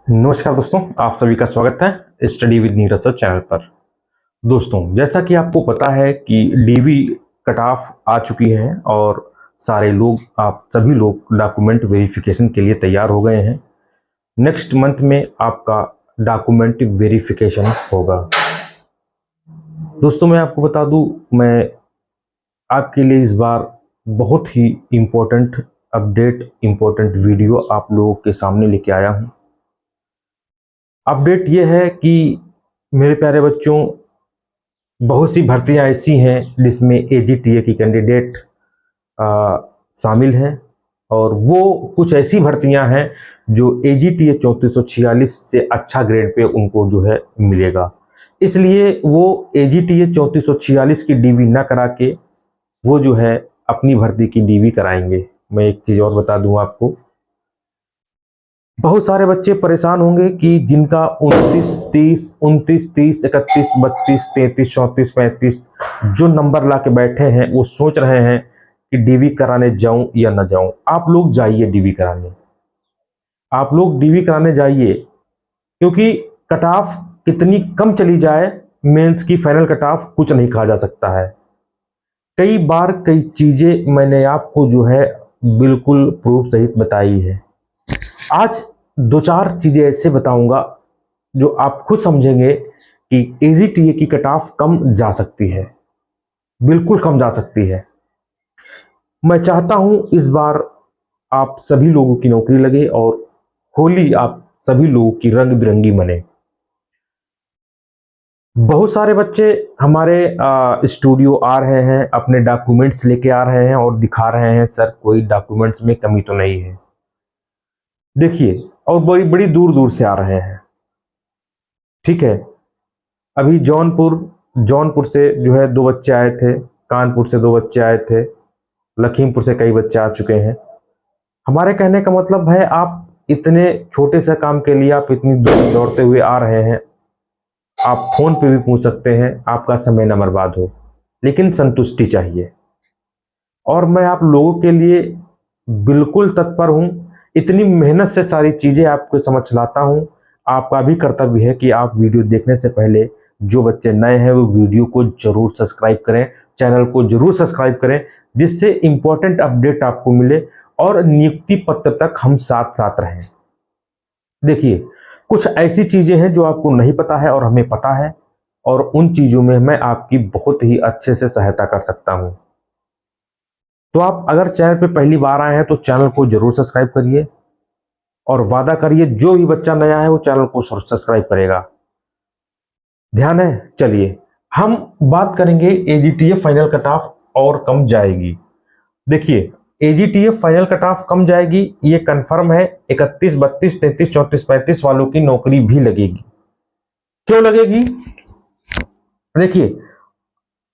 नमस्कार दोस्तों, आप सभी का स्वागत है study with Neeraj sir channel पर। दोस्तों, जैसा कि आपको पता है कि डीवी कट ऑफ आ चुकी है और सारे लोग, आप सभी लोग डॉक्यूमेंट वेरिफिकेशन के लिए तैयार हो गए हैं। नेक्स्ट मंथ में आपका डॉक्यूमेंट वेरिफिकेशन होगा। दोस्तों, मैं आपको बता दूं, मैं आपके लिए इस बार बहुत ही इम्पोर्टेंट अपडेट, इम्पोर्टेंट वीडियो आप लोगों के सामने लेके आया हूं। अपडेट ये है कि मेरे प्यारे बच्चों, बहुत सी भर्तियां ऐसी हैं जिसमें एजीटीए की कैंडिडेट शामिल हैं और वो कुछ ऐसी भर्तियां हैं जो एजीटीए 3446 से अच्छा ग्रेड पे उनको जो है मिलेगा। इसलिए वो एजीटीए 3446 की डीवी ना करा के वो जो है अपनी भर्ती की डीवी कराएंगे। मैं एक चीज़ और बता दूं आपको, बहुत सारे बच्चे परेशान होंगे कि जिनका 29, 30, 31, 32, 33, 34, 35 जो नंबर ला के बैठे हैं, वो सोच रहे हैं कि डीवी कराने जाऊं या ना जाऊं। आप लोग जाइए डीवी कराने, आप लोग डीवी कराने जाइए, क्योंकि कट ऑफ कितनी कम चली जाए, मेंस की फाइनल कट ऑफ कुछ नहीं कहा जा सकता है। कई बार कई चीजें मैंने आपको जो है बिल्कुल प्रूफ सहित बताई है। आज दो चार चीजें ऐसे बताऊंगा जो आप खुद समझेंगे कि एजीटीए की कट ऑफ कम जा सकती है, बिल्कुल कम जा सकती है। मैं चाहता हूं इस बार आप सभी लोगों की नौकरी लगे और होली आप सभी लोगों की रंग बिरंगी मने। बहुत सारे बच्चे हमारे स्टूडियो आ रहे हैं, अपने डॉक्यूमेंट्स लेके आ रहे हैं और दिखा रहे हैं, सर कोई डॉक्यूमेंट्स में कमी तो नहीं है। देखिए, और बड़ी बड़ी दूर दूर से आ रहे हैं। ठीक है, अभी जौनपुर से जो है दो बच्चे आए थे, कानपुर से दो बच्चे आए थे, लखीमपुर से कई बच्चे आ चुके हैं। हमारे कहने का मतलब है, आप इतने छोटे से काम के लिए आप इतनी दूर दौड़ते हुए आ रहे हैं। आप फोन पे भी पूछ सकते हैं, आपका समय न बर्बाद हो, लेकिन संतुष्टि चाहिए। और मैं आप लोगों के लिए बिल्कुल तत्पर हूं, इतनी मेहनत से सारी चीजें आपको समझ लाता हूं। आपका भी कर्तव्य है कि आप वीडियो देखने से पहले, जो बच्चे नए हैं वो वीडियो को जरूर सब्सक्राइब करें, चैनल को जरूर सब्सक्राइब करें, जिससे इंपॉर्टेंट अपडेट आपको मिले और नियुक्ति पत्र तक हम साथ साथ रहें। देखिए, कुछ ऐसी चीजें हैं जो आपको नहीं पता है और हमें पता है, और उन चीजों में मैं आपकी बहुत ही अच्छे से सहायता कर सकता हूं। तो आप अगर चैनल पे पहली बार आए हैं तो चैनल को जरूर सब्सक्राइब करिए और वादा करिए जो भी बच्चा नया है वो चैनल को सब्सक्राइब करेगा। ध्यान है? चलिए, हम बात करेंगे एजीटीए फाइनल कट ऑफ और कम जाएगी। देखिए, एजीटीए फाइनल कट ऑफ कम जाएगी, ये कंफर्म है। 31, 32, 33, 34, 35 वालों की नौकरी भी लगेगी। क्यों लगेगी? देखिए,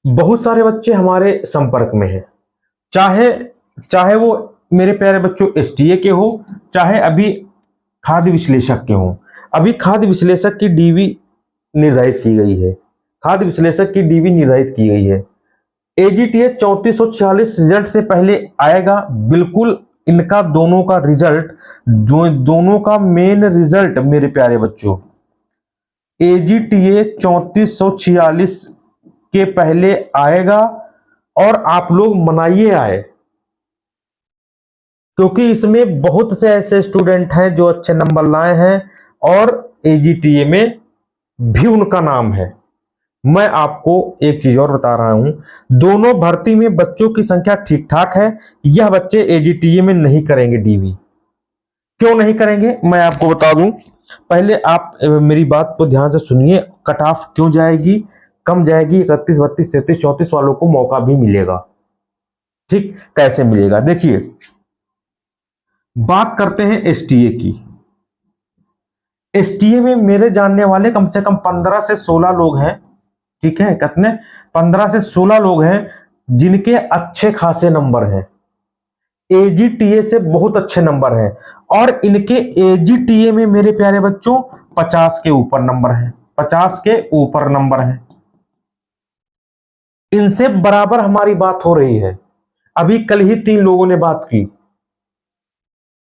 बहुत सारे बच्चे हमारे संपर्क में हैं, चाहे चाहे वो मेरे प्यारे बच्चों एसटीए के हो, चाहे अभी खाद्य विश्लेषक के हो। अभी खाद्य विश्लेषक की डीवी निर्धारित की गई है, खाद्य विश्लेषक की डीवी निर्धारित की गई है। एजीटीए 3446 रिजल्ट से पहले आएगा, बिल्कुल। इनका दोनों का रिजल्ट, दोनों का मेन रिजल्ट मेरे प्यारे बच्चों, एजीटीए 3446 के पहले आएगा। और आप लोग मनाइए आए, क्योंकि इसमें बहुत से ऐसे स्टूडेंट हैं जो अच्छे नंबर लाए हैं और एजीटीए में भी उनका नाम है। मैं आपको एक चीज और बता रहा हूं, दोनों भर्ती में बच्चों की संख्या ठीक ठाक है। यह बच्चे एजीटीए में नहीं करेंगे डीवी। क्यों नहीं करेंगे मैं आपको बता दूं। पहले आप मेरी बात को ध्यान से सुनिए। कट ऑफ क्यों जाएगी, कम जाएगी? 31, 32, 33, 34 वालों को मौका भी मिलेगा। ठीक, कैसे मिलेगा? देखिए, बात करते हैं एसटीए की। एसटीए में मेरे जानने वाले कम से कम 15 से 16 लोग हैं। ठीक है, कितने? 15 से 16 लोग हैं जिनके अच्छे खासे नंबर हैं, एजीटीए से बहुत अच्छे नंबर हैं। और इनके एजीटीए में मेरे प्यारे बच्चों 50 के ऊपर नंबर हैं, 50 के ऊपर नंबर हैं। इनसे बराबर हमारी बात हो रही है। अभी कल ही 3 लोगों ने बात की।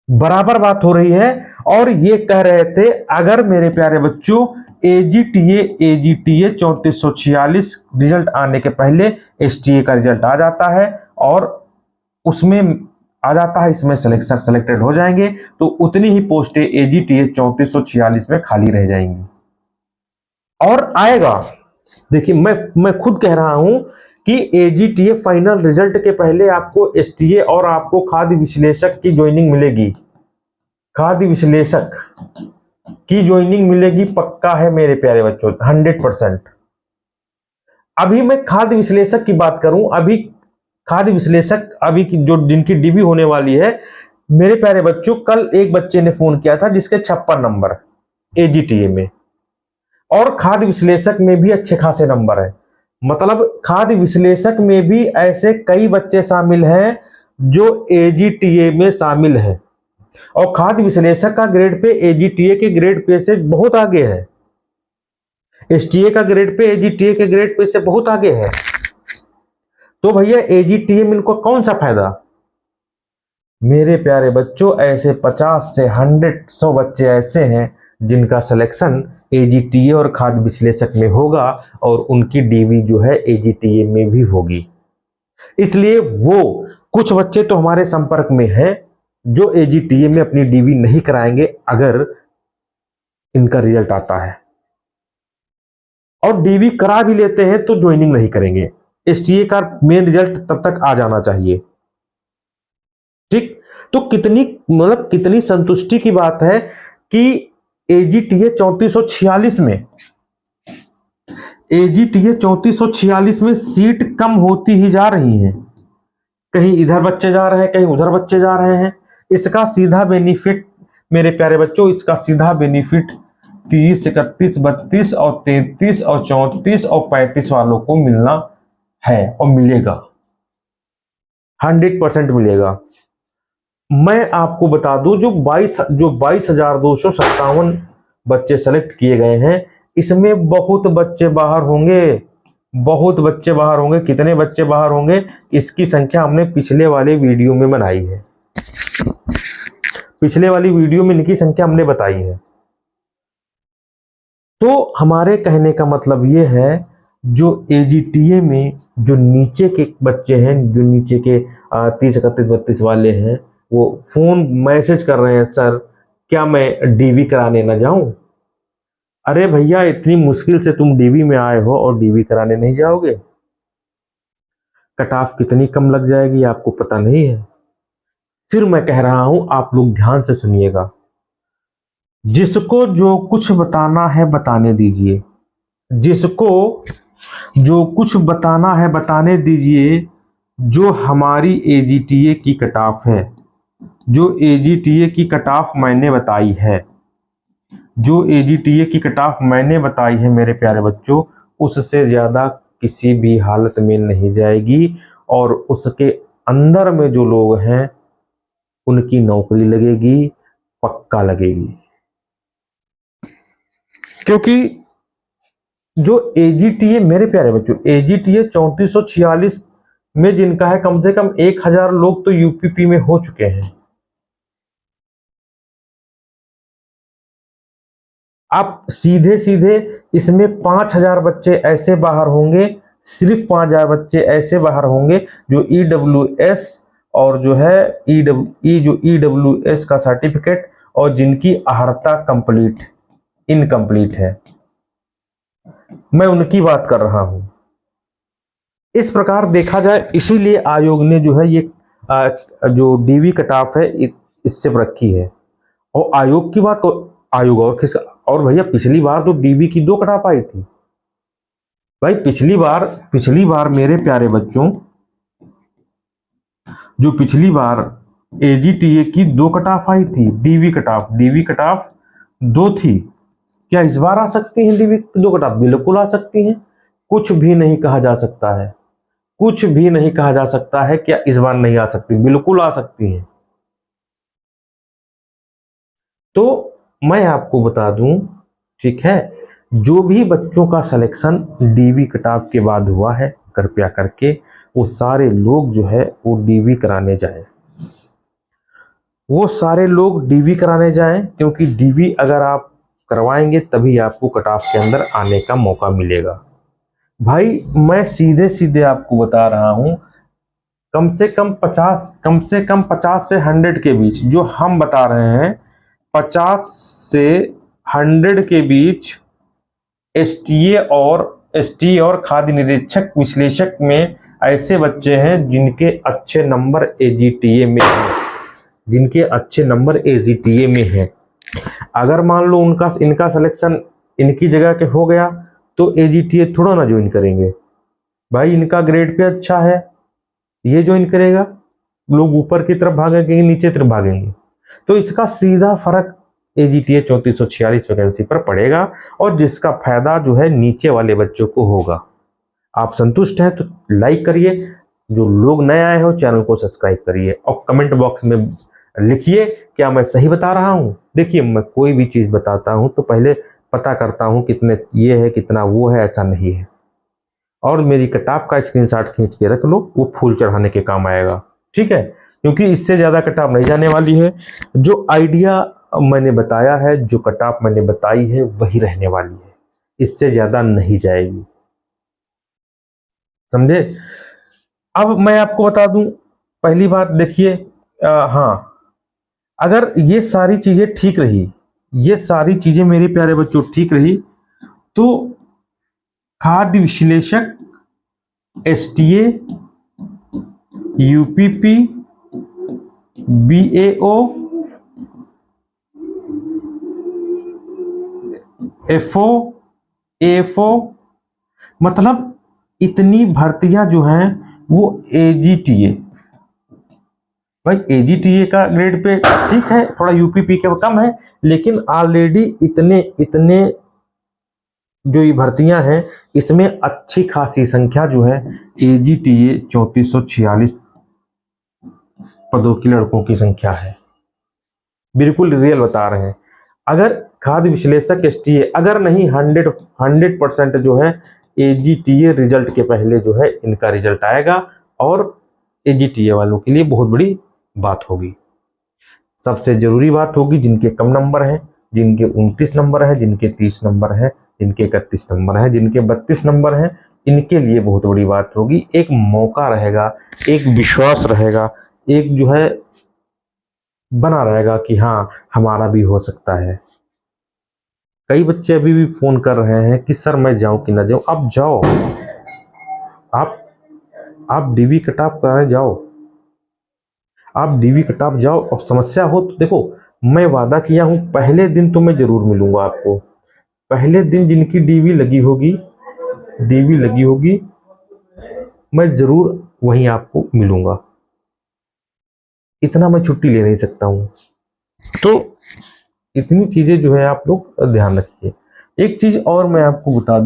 बराबर बात हो रही है। और ये कह रहे थे अगर मेरे प्यारे बच्चों एजीटीए 3446 रिजल्ट आने के पहले एसटीए का रिजल्ट आ जाता है और उसमें आ जाता है, इसमें सेलेक्टेड हो जाएंगे, तो उतनी ही पोस्टें एजीटीए 3446 में खाली रह जाएंगी और आएगा। देखिए मैं खुद कह रहा हूं कि एजीटीए फाइनल रिजल्ट के पहले आपको एसटीए और आपको खाद्य विश्लेषक की ज्वाइनिंग मिलेगी, खाद्य विश्लेषक की ज्वाइनिंग मिलेगी, पक्का है मेरे प्यारे बच्चों, 100%। अभी मैं खाद्य विश्लेषक की बात करूं, अभी खाद्य विश्लेषक अभी की जो जिनकी डीबी होने वाली है, मेरे प्यारे बच्चों कल एक बच्चे ने फोन किया था जिसके 56 नंबर एजीटीए में, और खाद्य विश्लेषक में भी अच्छे खासे नंबर है। मतलब खाद्य विश्लेषक में भी ऐसे कई बच्चे शामिल हैं जो एजीटीए में शामिल हैं, और खाद्य विश्लेषक का ग्रेड पे एजीटीए के ग्रेड पे से बहुत आगे है, एसटीए का ग्रेड पे एजीटीए के ग्रेड पे से बहुत आगे है। तो भैया एजीटीए में इनको कौन सा फायदा? मेरे प्यारे बच्चों ऐसे 50 से 100 बच्चे ऐसे हैं जिनका सिलेक्शन एजीटीए और खाद्य विश्लेषक में होगा और उनकी डीवी जो है एजीटीए में भी होगी। इसलिए वो कुछ बच्चे तो हमारे संपर्क में हैं जो एजीटीए में अपनी डीवी नहीं कराएंगे अगर इनका रिजल्ट आता है, और डीवी करा भी लेते हैं तो ज्वाइनिंग नहीं करेंगे। एसटीए का मेन रिजल्ट तब तक आ जाना चाहिए। ठीक, तो कितनी संतुष्टि की बात है कि एजीटीए 3446 में एजीटीए 3446 में सीट कम होती ही जा रही हैं, कहीं इधर बच्चे जा रहे हैं, कहीं उधर बच्चे जा रहे हैं। इसका सीधा बेनिफिट मेरे प्यारे बच्चों, इसका सीधा बेनिफिट 30, 31, 32 और 33 और 34 और 35 वालों को मिलना है और मिलेगा, 100% मिलेगा। मैं आपको बता दूं जो 22,257 बच्चे सेलेक्ट किए गए हैं, इसमें बहुत बच्चे बाहर होंगे, बहुत बच्चे बाहर होंगे। कितने बच्चे बाहर होंगे इसकी संख्या हमने पिछले वाले वीडियो में बनाई है, पिछले वाली वीडियो में इनकी संख्या हमने बताई है। तो हमारे कहने का मतलब ये है जो एजीटीए में जो नीचे के बच्चे हैं, जो नीचे के 30, 31, 32 वाले हैं, वो फोन मैसेज कर रहे हैं, सर क्या मैं डीवी कराने ना जाऊं? अरे भैया इतनी मुश्किल से तुम डीवी में आए हो और डीवी कराने नहीं जाओगे? कट ऑफ कितनी कम लग जाएगी आपको पता नहीं है। फिर मैं कह रहा हूं आप लोग ध्यान से सुनिएगा, जिसको जो कुछ बताना है बताने दीजिए, जिसको जो कुछ बताना है बताने दीजिए। जो हमारी एजीटीए की कट ऑफ है, जो एजीटीए की कट ऑफ मैंने बताई है, जो एजीटीए की कट ऑफ मैंने बताई है मेरे प्यारे बच्चों, उससे ज्यादा किसी भी हालत में नहीं जाएगी, और उसके अंदर में जो लोग हैं उनकी नौकरी लगेगी, पक्का लगेगी। क्योंकि जो एजीटीए मेरे प्यारे बच्चों, एजीटीए 3446 में जिनका है कम से कम 1000 लोग तो यूपीपी में हो चुके हैं। आप सीधे सीधे इसमें 5000 बच्चे ऐसे बाहर होंगे, सिर्फ 5000 बच्चे ऐसे बाहर होंगे जो ईडब्ल्यूएस और जो है ईडब्ल्यूएस का सर्टिफिकेट और जिनकी अहर्ता कंप्लीट इनकम्प्लीट है, मैं उनकी बात कर रहा हूं। इस प्रकार देखा जाए, इसीलिए आयोग ने जो है ये जो डीवी कट ऑफ है इससे रखी है। और आयोग की बात को आयोग और किस, और भैया पिछली बार तो डीवी की 2 कट ऑफ आई थी भाई। पिछली बार मेरे प्यारे बच्चों, जो पिछली बार एजीटीए की 2 कट ऑफ आई थी, डीवी कट ऑफ 2 थी। क्या इस बार आ सकती हैं डीवी 2 कट ऑफ? बिल्कुल आ सकती हैं, कुछ भी नहीं कहा जा सकता है, कुछ भी नहीं कहा जा सकता है क्या इस बार नहीं आ सकती, बिल्कुल आ सकती हैं। तो मैं आपको बता दूं, ठीक है, जो भी बच्चों का सिलेक्शन डीवी कट ऑफ के बाद हुआ है, कृपया करके वो सारे लोग जो है वो डीवी कराने जाएं। वो सारे लोग डीवी कराने जाएं, क्योंकि डीवी अगर आप करवाएंगे तभी आपको कट ऑफ के अंदर आने का मौका मिलेगा। भाई मैं सीधे सीधे आपको बता रहा हूं, कम से कम 50 से 100 के बीच जो हम बता रहे हैं, 50 से 100 के बीच एसटीए और खाद्य निरीक्षक विश्लेषक में ऐसे बच्चे हैं जिनके अच्छे नंबर एजीटीए में हैं, जिनके अच्छे नंबर एजीटीए में हैं। अगर मान लो इनका सिलेक्शन इनकी जगह के हो गया तो एजीटीए थोड़ा ना ज्वाइन करेंगे। भाई इनका ग्रेड पे अच्छा है, ये ज्वाइन करेगा, लोग ऊपर की तरफ भागेंगे नीचे तरफ भागेंगे। तो इसका सीधा फर्क एजीटीए 3446 वैकेंसी पर पड़ेगा, और जिसका फायदा जो है नीचे वाले बच्चों को होगा। आप संतुष्ट हैं तो लाइक करिए, जो लोग नए आए हो चैनल को सब्सक्राइब करिए, और कमेंट बॉक्स में लिखिए क्या मैं सही बता रहा हूं। देखिए मैं कोई भी चीज बताता हूं तो पहले पता करता हूं कितने ये है कितना वो है, ऐसा नहीं है। और मेरी किताब का स्क्रीनशॉट खींच के रख लो, वो फूल चढ़ाने के काम आएगा, ठीक है, क्योंकि इससे ज्यादा किताब नहीं जाने वाली है। जो आइडिया मैंने बताया है, जो किताब मैंने बताई है वही रहने वाली है, इससे ज्यादा नहीं जाएगी, समझे। अब मैं आपको बता दूं, पहली बात देखिए, हाँ, अगर ये सारी चीजें ठीक रही, ये सारी चीजें मेरे प्यारे बच्चों ठीक रही, तो खाद्य विश्लेषक, STA, UPP, BAO, FO, FO, मतलब इतनी भर्तियां जो हैं वो एजीटीए, भाई एजीटीए का ग्रेड पे ठीक है, थोड़ा यूपीपी का कम है, लेकिन ऑलरेडी इतने इतने जो ये भर्तियां हैं इसमें अच्छी खासी संख्या जो है एजीटीए 3446 पदों की लड़कों की संख्या है, बिल्कुल रियल बता रहे हैं। अगर खाद्य विश्लेषक एसटीए अगर नहीं 100% जो है एजीटीए रिजल्ट के पहले जो है इनका रिजल्ट आएगा, और एजीटीए वालों के लिए बहुत बड़ी बात होगी। सबसे जरूरी बात होगी जिनके कम नंबर हैं, जिनके 29 नंबर हैं, जिनके 30 नंबर हैं, जिनके 31 नंबर हैं, जिनके 32 नंबर हैं, इनके लिए बहुत बड़ी बात होगी। एक मौका रहेगा, एक विश्वास रहेगा, एक जो है बना रहेगा कि हाँ हमारा भी हो सकता है। कई बच्चे अभी भी फोन कर रहे हैं कि सर मैं जाऊं कि ना जाऊं। अब जाओ, आप डीवी कट ऑफ कराने जाओ, आप डीवी कट ऑफ जाओ। और समस्या हो तो देखो, मैं वादा किया हूं पहले दिन तो मैं जरूर मिलूंगा आपको। पहले दिन जिनकी डीवी लगी होगी मैं जरूर वहीं आपको मिलूंगा, इतना मैं छुट्टी ले नहीं सकता हूं। तो इतनी चीजें जो है आप लोग ध्यान रखिए। एक चीज और मैं आपको बता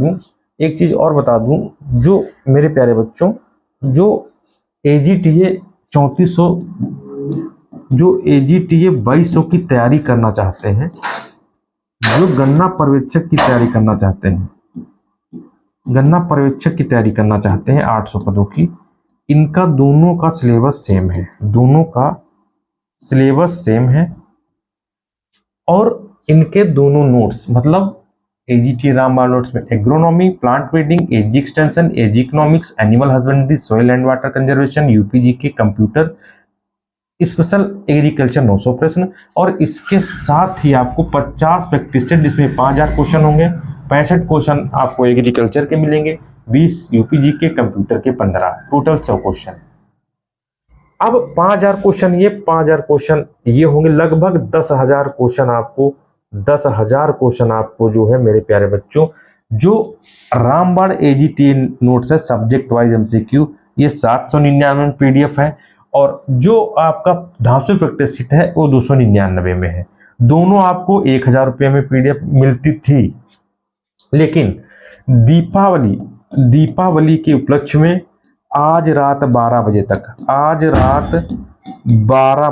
दूं, जो मेरे प्यारे बच्चों, जो एजीटीए 3400 जो एजीटीए 2200 की तैयारी करना चाहते हैं, जो गन्ना पर्यवेक्षक की तैयारी करना चाहते हैं, गन्ना पर्यवेक्षक की तैयारी करना चाहते हैं 800 पदों की, इनका दोनों का सिलेबस सेम है, दोनों का सिलेबस सेम है। और इनके दोनों नोट्स, मतलब एजीटी रामबाण नोट्स में agronomy, plant breeding, AG extension, AG economics, animal husbandry, soil and water conservation, UPG के कंप्यूटर, स्पेशल एग्रीकल्चर 900 प्रश्न, और इसके साथ ही आपको 50 प्रैक्टिस टेस्ट जिसमें 5000 क्वेश्चन होंगे, 65 क्वेश्चन आपको एग्रीकल्चर के मिलेंगे, 20 यूपीजी के, कंप्यूटर के 15, टोटल 100 क्वेश्चन। अब 5000 क्वेश्चन ये होंगे, लगभग 10,000 क्वेश्चन आपको, 10,000 क्वेश्चन आपको जो है मेरे प्यारे बच्चों, जो रामबाण एजीटी नोट्स है सब्जेक्ट वाइज एमसीक्यू, ये 799 पीडीएफ है, और जो आपका धांसू प्रैक्टिस शीट है वो 299 में है। दोनों आपको 1000 रुपये में पीडीएफ मिलती थी, लेकिन दीपावली के उपलक्ष्य में आज रात 12 बजे तक, आज रात 12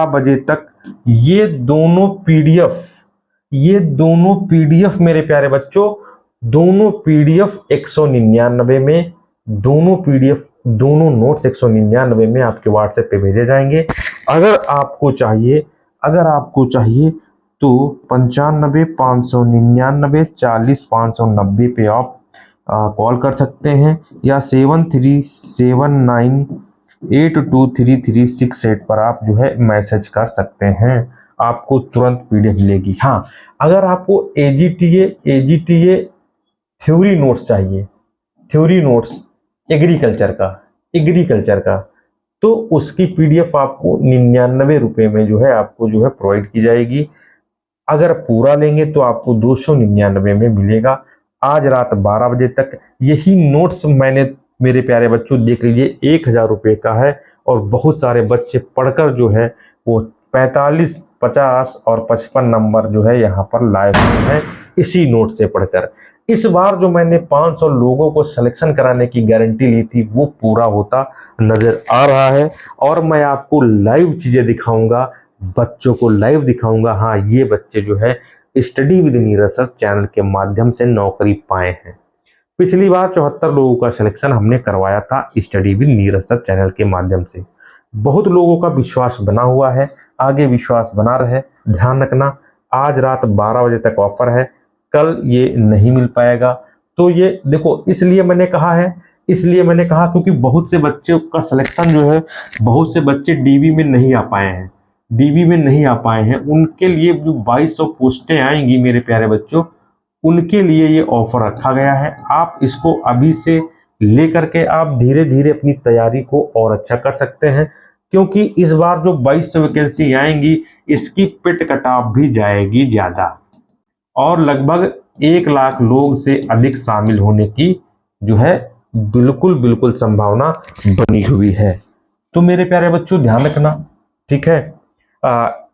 बजे तक ये दोनों पीडीएफ मेरे प्यारे बच्चों, दोनों पीडीएफ 199 में, दोनों नोट्स 199 में आपके व्हाट्सएप पे भेजे जाएंगे। अगर आपको चाहिए अगर आपको चाहिए तो 95 599 40 590 पे आप कॉल कर सकते हैं, या 7379823368 पर आप जो है मैसेज कर सकते हैं। आपको तुरंत पीडीएफ मिलेगी। हाँ, अगर आपको एजीटीए थ्योरी नोट्स चाहिए, थ्योरी नोट्स एग्रीकल्चर का, तो उसकी पीडीएफ आपको 99 रुपये में जो है आपको जो है प्रोवाइड की जाएगी। अगर पूरा लेंगे तो आपको 299 में मिलेगा। आज रात 12 बजे तक यही नोट्स मैंने, मेरे प्यारे बच्चों देख लीजिए, 1000 रुपये का है, और बहुत सारे बच्चे पढ़कर जो है वो 45 50 और 55 नंबर जो है यहाँ पर लाए हुए हैं इसी नोट से पढ़कर। इस बार जो मैंने 500 लोगों को सिलेक्शन कराने की गारंटी ली थी वो पूरा होता नजर आ रहा है, और मैं आपको लाइव चीजें दिखाऊंगा, बच्चों को लाइव दिखाऊंगा। हाँ, ये बच्चे जो है study with Neeraj sir channel के माध्यम से नौकरी पाए हैं। पिछली बार 74 लोगों का सिलेक्शन हमने करवाया था study with Neeraj sir channel के माध्यम से। बहुत लोगों का विश्वास बना हुआ है, आगे विश्वास बना रहे। ध्यान रखना, आज रात 12 बजे तक ऑफर है, कल ये नहीं मिल पाएगा। तो ये देखो, इसलिए मैंने कहा क्योंकि बहुत से बच्चों का सिलेक्शन जो है, बहुत से बच्चे डीबी में नहीं आ पाए हैं, उनके लिए जो 2200 पोस्टें आएंगी मेरे प्यारे बच्चों, उनके लिए ये ऑफर रखा गया है। आप इसको अभी से लेकर के आप धीरे धीरे अपनी तैयारी को और अच्छा कर सकते हैं, क्योंकि इस बार जो 2200 वैकेंसी आएंगी इसकी पिट कटाव भी जाएगी ज्यादा, और लगभग 1 लाख लोग से अधिक शामिल होने की जो है बिल्कुल बिल्कुल संभावना बनी हुई है। तो मेरे प्यारे बच्चों ध्यान रखना, ठीक है।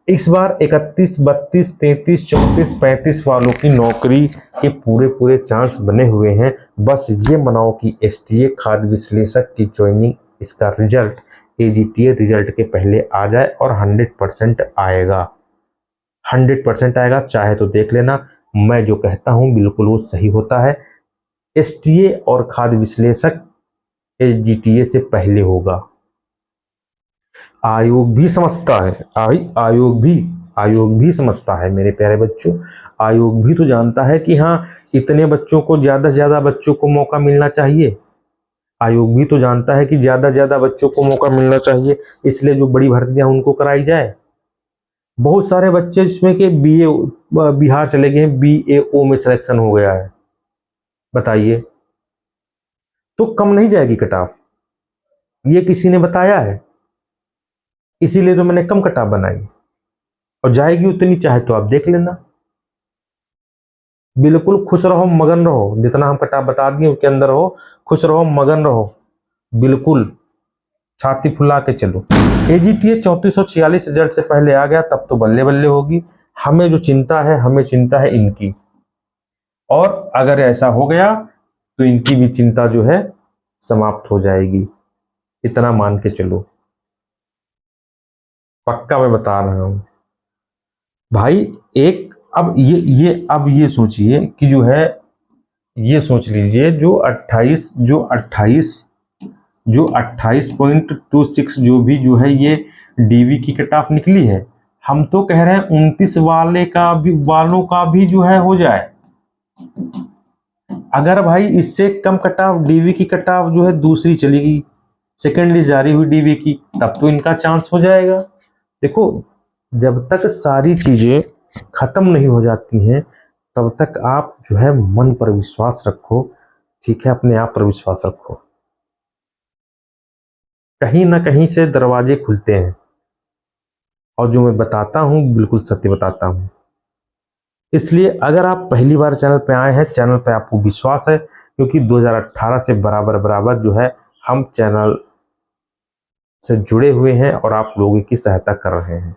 इस बार 31 32 33 34 35 वालों की नौकरी के पूरे पूरे चांस बने हुए हैं। बस ये मनाओ कि एसटीए खाद्य विश्लेषक की ज्वाइनिंग, इसका रिजल्ट एजीटीए रिजल्ट के पहले आ जाए, और 100% आएगा, 100% आएगा। चाहे तो देख लेना, मैं जो कहता हूं बिल्कुल वो सही होता है। एसटीए और खाद्य विश्लेषक एजीटीए से पहले होगा। आयोग भी समझता है, आयोग भी समझता है मेरे प्यारे बच्चों। आयोग भी तो जानता है कि हाँ, इतने बच्चों को, ज्यादा से ज्यादा बच्चों को मौका मिलना चाहिए। आयोग भी तो जानता है कि ज्यादा से ज्यादा बच्चों को मौका मिलना चाहिए, इसलिए जो बड़ी भर्तियां उनको कराई जाए। बहुत सारे बच्चे जिसमें कि बीए बिहार चले गए हैं, बीएओ में सिलेक्शन हो गया है, बताइए, तो कम नहीं जाएगी कट ऑफ? ये किसी ने बताया है? इसीलिए तो मैंने कम कट ऑफ बनाई, और जाएगी उतनी, चाहे तो आप देख लेना। बिल्कुल खुश रहो, मगन रहो, जितना हम कटा बता दिए उसके अंदर रहो, खुश रहो, मगन रहो, बिल्कुल छाती फुला के चलो। एजीटीए 3446 रिजल्ट से पहले आ गया तब तो बल्ले बल्ले होगी। हमें चिंता है इनकी, और अगर ऐसा हो गया तो इनकी भी चिंता जो है समाप्त हो जाएगी, इतना मान के चलो, पक्का मैं बता रहा हूं भाई। एक अब ये सोचिए कि जो है, ये सोच लीजिए, जो 28.26 जो भी जो है ये डीवी की कट ऑफ निकली है, हम तो कह रहे हैं 29 वालों का भी जो है हो जाए। अगर भाई इससे कम कट ऑफ डीवी की कट ऑफ जो है दूसरी चलेगी, सेकेंड लिस्ट जारी हुई डीवी की, तब तो इनका चांस हो जाएगा। देखो, जब तक सारी चीजें खत्म नहीं हो जाती हैं तब तक आप जो है मन पर विश्वास रखो, ठीक है, अपने आप पर विश्वास रखो। कहीं ना कहीं से दरवाजे खुलते हैं, और जो मैं बताता हूं बिल्कुल सत्य बताता हूं। इसलिए अगर आप पहली बार चैनल पे आए हैं, चैनल पे आपको विश्वास है, क्योंकि 2018 से बराबर बराबर जो है हम चैनल से जुड़े हुए हैं और आप लोगों की सहायता कर रहे हैं,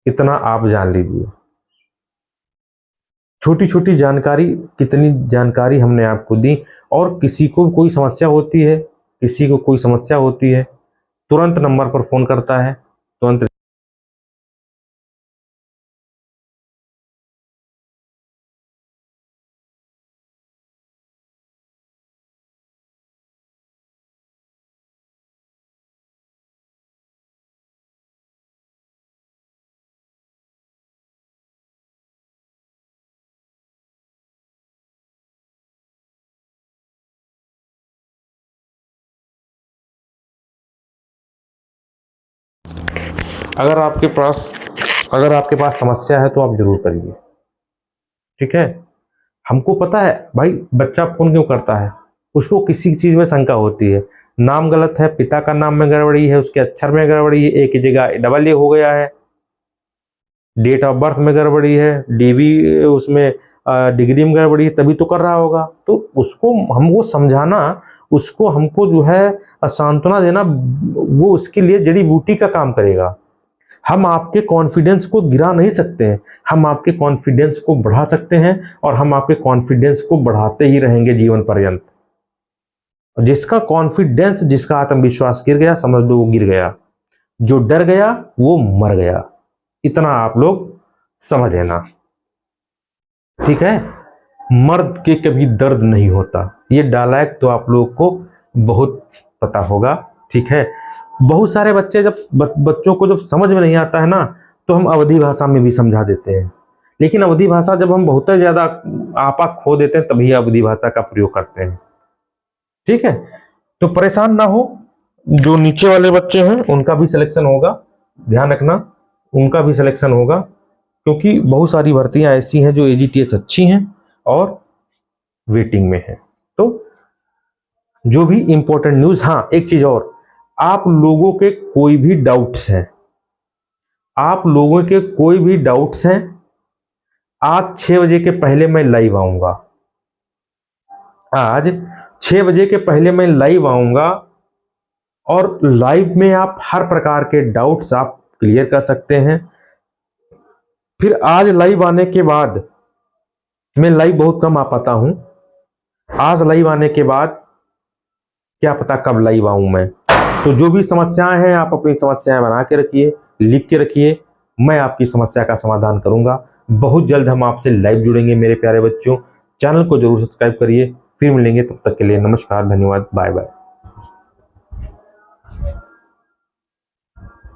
इतना आप जान लीजिए। छोटी छोटी जानकारी, कितनी जानकारी हमने आपको दी। और किसी को कोई समस्या होती है, तुरंत नंबर पर फोन करता है, तुरंत अगर आपके पास समस्या है तो आप जरूर करिए, ठीक है। हमको पता है भाई बच्चा फोन क्यों करता है, उसको किसी चीज में शंका होती है, नाम गलत है, पिता का नाम में गड़बड़ी है, उसके अक्षर में गड़बड़ी है, एक की जगह डबल ए हो गया है, डेट ऑफ बर्थ में गड़बड़ी है, डीबी उसमें डिग्री में गड़बड़ी है, तभी तो कर रहा होगा। तो उसको हमको समझाना, उसको हमको जो है सांत्वना देना, वो उसके लिए जड़ी बूटी का काम करेगा। हम आपके कॉन्फिडेंस को गिरा नहीं सकते हैं, हम आपके कॉन्फिडेंस को बढ़ा सकते हैं, और हम आपके कॉन्फिडेंस को बढ़ाते ही रहेंगे जीवन पर्यंत। जिसका कॉन्फिडेंस, जिसका आत्मविश्वास गिर गया, समझ लो वो गिर गया, जो डर गया वो मर गया। इतना आप लोग समझ लेना, ठीक है। मर्द के कभी दर्द नहीं होता, ये डायलॉग तो आप लोगों को बहुत पता होगा, ठीक है। बहुत सारे बच्चे बच्चों को जब समझ में नहीं आता है ना, तो हम अवधी भाषा में भी समझा देते हैं, लेकिन अवधी भाषा जब हम बहुत ज्यादा आपा खो देते हैं तभी अवधी भाषा का प्रयोग करते हैं, ठीक है। तो परेशान ना हो, जो नीचे वाले बच्चे हैं उनका भी सिलेक्शन होगा, ध्यान रखना, उनका भी सिलेक्शन होगा, क्योंकि बहुत सारी भर्तियां ऐसी हैं जो एजीटीएस अच्छी हैं और वेटिंग में है। तो जो भी इंपॉर्टेंट न्यूज, हाँ एक चीज और, आप लोगों के कोई भी डाउट्स हैं, आप लोगों के कोई भी डाउट्स हैं, आज 6 बजे के पहले मैं लाइव आऊंगा, आज 6 बजे के पहले मैं लाइव आऊंगा, और लाइव में आप हर प्रकार के डाउट्स आप क्लियर कर सकते हैं। फिर आज लाइव आने के बाद, मैं लाइव बहुत कम आ पाता हूं, आज लाइव आने के बाद क्या पता कब लाइव आऊं मैं। तो जो भी समस्याएं हैं आप अपनी समस्याएं बना के रखिए, लिख के रखिए, मैं आपकी समस्या का समाधान करूंगा। बहुत जल्द हम आपसे लाइव जुड़ेंगे मेरे प्यारे बच्चों, चैनल को जरूर सब्सक्राइब करिए। फिर मिलेंगे, तब तक के लिए नमस्कार, धन्यवाद, बाय बाय।